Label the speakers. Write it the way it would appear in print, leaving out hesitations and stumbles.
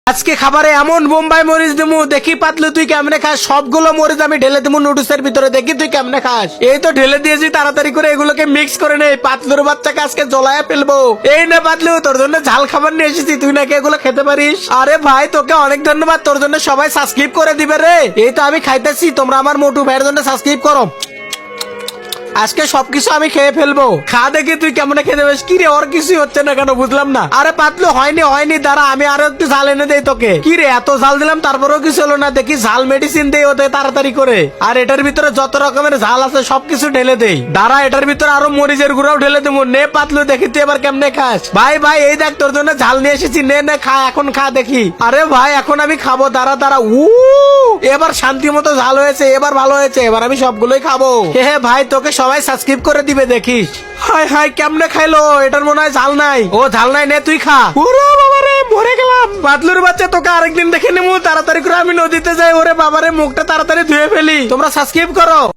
Speaker 1: আজকে খাবারে এমন বোম্বাই মরিচ দিমু, দেখি পাতলু তুই কেমনে খাস। সবগুলো মরিচ আমি ঢেলে দিমু নুডলসের ভিতরে, দেখি তুই কেমনে খাস। এই তো ঢেলে দিয়েছি, তাড়াতাড়ি করে এগুলোকে মিক্স করে নে। পাতলুর বাচ্চাকে আজকে জ্বলায় ফেলবো। এই না পাতলু, তোর জন্য ঝাল খাবার নিয়ে এসেছি, তুই নাকি এগুলো খেতে পারিস। আরে ভাই, তোকে অনেক ধন্যবাদ, তোর জন্য সবাই সাবস্ক্রাইব করে দিবে রে। এই তো আমি খাইতেছি, তোমরা আমার মোটু ভাইয়ের জন্য সাবস্ক্রাইব করো। আজকে সবকিছু আমি খেয়ে ফেলবো। খা দেখি তুই কেমন খেতে পারিস। কি রে, ওর কিছুই হচ্ছে না কেন বুঝলাম না। আরে পাতলু, হয়নি দাঁড়া, আমি আরো একটু ঝাল এনে দেই তোকে। কি রে, এত ঝাল দিলাম তারপরেও কিছু হলো না। দেখি ঝাল মেডিসিন দেই ওদের তাড়াতাড়ি করে। আর এটার ভিতরে যত রকমের ঝাল আছে সবকিছু ঢেলে দেই। দাঁড়া, এটার ভিতরে আরো মরিচের গুঁড়াও ঢেলে দেবো। নে পাতলু, দেখি তুই এবার কেমনে খাস। ভাই ভাই, এই দেখ তোর জন্য ঝাল নিয়ে এসেছি, নে নে খা, এখন খা দেখি। আরে ভাই, এখন আমি খাবো, দাঁড়া। এবার শান্তি মতো ঝাল হয়েছে, এবার ভালো হয়েছে, এবার আমি সবগুলোই খাবো। হে ভাই, তোকে সবাই সাবস্ক্রাইব করে দিবে দেখিস। হাই হাই, কেমনে খাইলো, এটার মনে হয় ঝাল নাই। ও ঝাল নাই, নে তুই খা। ওরে বাবারে, মরে গেলাম। পাতলুর বাচ্চা, তোকে আরেকদিন দেখে নেবো। তাড়াতাড়ি করে আমি নদীতে যাই। ওরে বাবারে, মুখটা তাড়াতাড়ি ধুয়ে ফেলি। তোমরা সাবস্ক্রাইব করো।